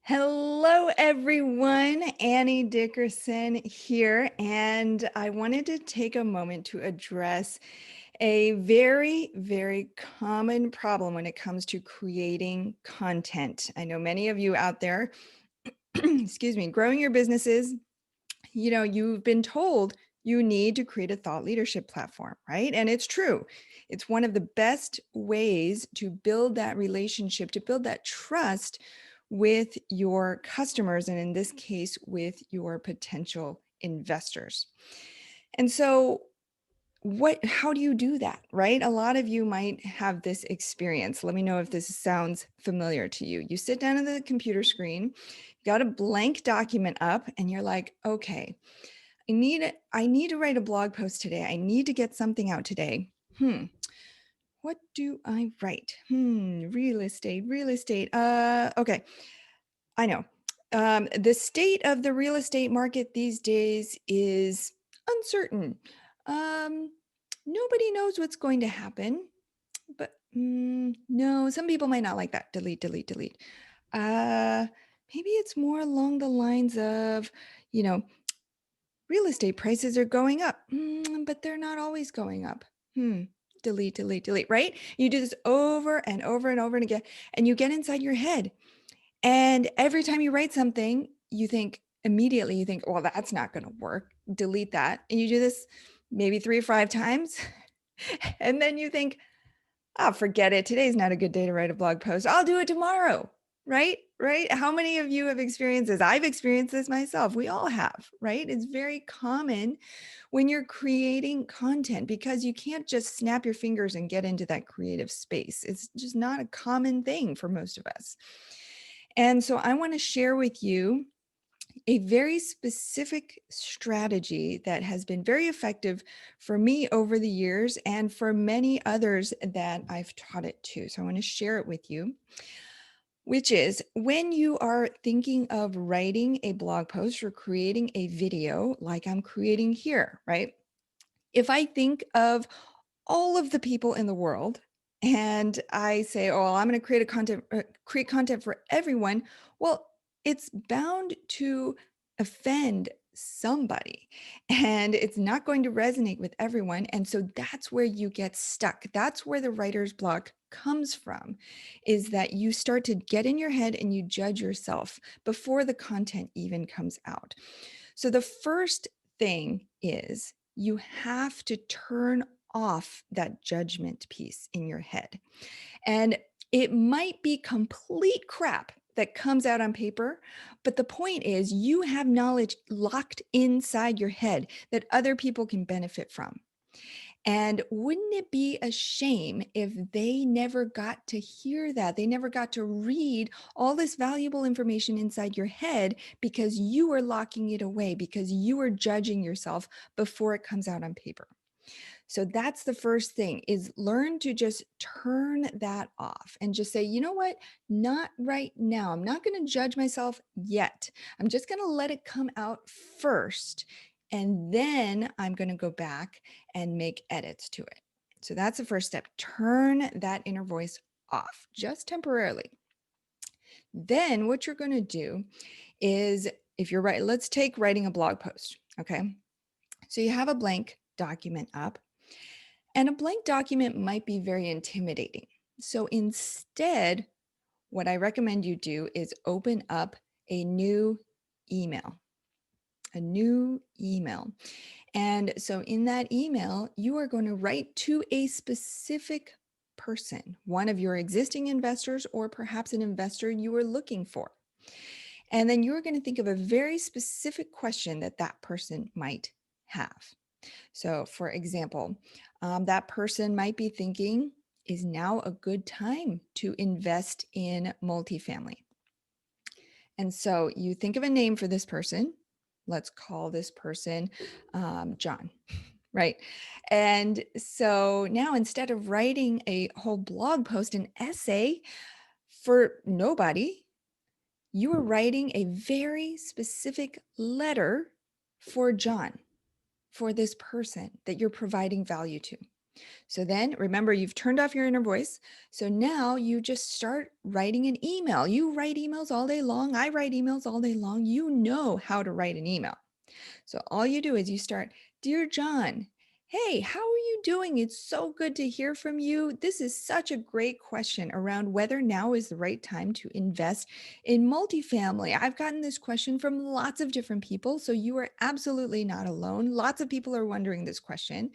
Hello, everyone. Annie Dickerson here, and I wanted to take a moment to address a very, very common problem when it comes to creating content. I know many of you out there, excuse me, growing your businesses, you've been told you need to create a thought leadership platform, right? And it's true. It's one of the best ways to build that relationship, to build that trust with your customers, and in this case, with your potential investors. And so, how do you do that, right? A lot of you might have this experience. Let me know if this sounds familiar to you. You sit down at the computer screen, got a blank document up, and you're like, okay, I need to write a blog post today. I need to get something out today. What do I write? Real estate, real estate. Okay, I know. The state of the real estate market these days is uncertain. Um, Nobody knows what's going to happen, but no, some people might not like that. Delete, delete, delete. Uh, Maybe it's more along the lines of, you know, real estate prices are going up, but they're not always going up. Delete, delete, delete, right? You do this over and over and over and again, and you get inside your head. And every time you write something, immediately, you think, well, that's not going to work. Delete that. And you do this maybe 3 or 5 times. And then you think, oh, forget it. Today's not a good day to write a blog post. I'll do it tomorrow. Right? Right? How many of you have experienced this? I've experienced this myself. We all have, right? It's very common when you're creating content because you can't just snap your fingers and get into that creative space. It's just not a common thing for most of us. And so I want to share with you a very specific strategy that has been very effective for me over the years and for many others that I've taught it to. So I want to share it with you, which is when you are thinking of writing a blog post or creating a video like I'm creating here, right? If I think of all of the people in the world and I say, oh, I'm going to create content for everyone, well, it's bound to offend somebody and it's not going to resonate with everyone. And so that's where you get stuck. That's where the writer's block comes from, is that you start to get in your head and you judge yourself before the content even comes out. So the first thing is you have to turn off that judgment piece in your head. And it might be complete crap that comes out on paper, but the point is you have knowledge locked inside your head that other people can benefit from. And wouldn't it be a shame if they never got to hear that? They never got to read all this valuable information inside your head because you were locking it away, because you were judging yourself before it comes out on paper. So that's the first thing, is learn to just turn that off and just say, you know what? Not right now. I'm not going to judge myself yet. I'm just going to let it come out first. And then I'm going to go back and make edits to it. So that's the first step. Turn that inner voice off just temporarily. Then what you're going to do is, if you're right, let's take writing a blog post. Okay. So you have a blank document up. And a blank document might be very intimidating. So instead, what I recommend you do is open up a new email, a new email. And so in that email, you are going to write to a specific person, one of your existing investors, or perhaps an investor you are looking for. And then you're going to think of a very specific question that that person might have. So, for example, that person might be thinking, is now a good time to invest in multifamily? And so you think of a name for this person. Let's call this person John, right? And so now, instead of writing a whole blog post, an essay for nobody, you are writing a very specific letter for John, for this person that you're providing value to. So then remember, you've turned off your inner voice. So now you just start writing an email. You write emails all day long. I write emails all day long. You know how to write an email. So all you do is you start, Dear John, hey, how are you doing? It's so good to hear from you. This is such a great question around whether now is the right time to invest in multifamily. I've gotten this question from lots of different people, so you are absolutely not alone. Lots of people are wondering this question.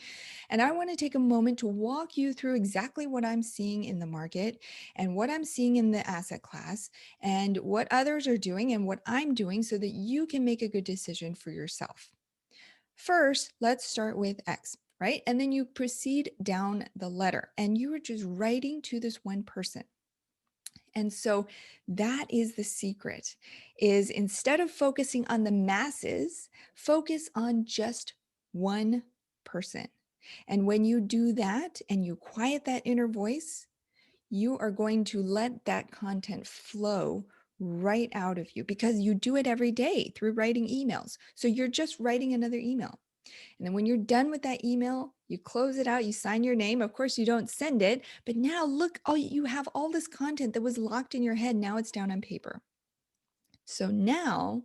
And I want to take a moment to walk you through exactly what I'm seeing in the market and what I'm seeing in the asset class and what others are doing and what I'm doing so that you can make a good decision for yourself. First, let's start with X, right? And then you proceed down the letter and you are just writing to this one person. And so that is the secret is instead of focusing on the masses, focus on just one person. And when you do that and you quiet that inner voice, you are going to let that content flow right out of you because you do it every day through writing emails. So you're just writing another email. And then when you're done with that email, you close it out, you sign your name. Of course, you don't send it, but now look, oh, you have all this content that was locked in your head. Now it's down on paper. So now,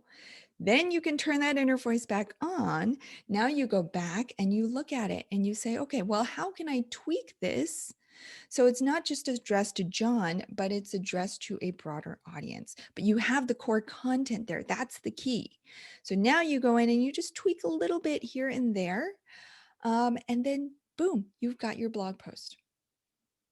then you can turn that inner voice back on. Now you go back and you look at it and you say, okay, well, how can I tweak this? So it's not just addressed to John, but it's addressed to a broader audience. But you have the core content there. That's the key. So now you go in and you just tweak a little bit here and there. And then boom, you've got your blog post.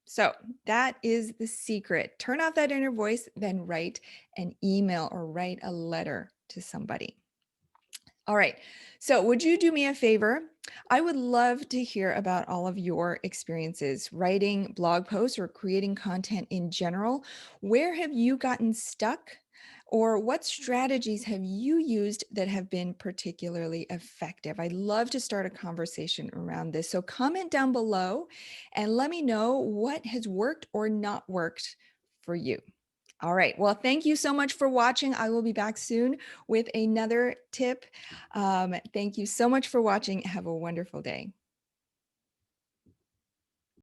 So that is the secret. Turn off that inner voice, then write an email or write a letter to somebody. All right. So, would you do me a favor? I would love to hear about all of your experiences writing blog posts or creating content in general. Where have you gotten stuck? Or what strategies have you used that have been particularly effective? I'd love to start a conversation around this. So, comment down below and let me know what has worked or not worked for you. All right. Well, thank you so much for watching. I will be back soon with another tip. Thank you so much for watching. Have a wonderful day.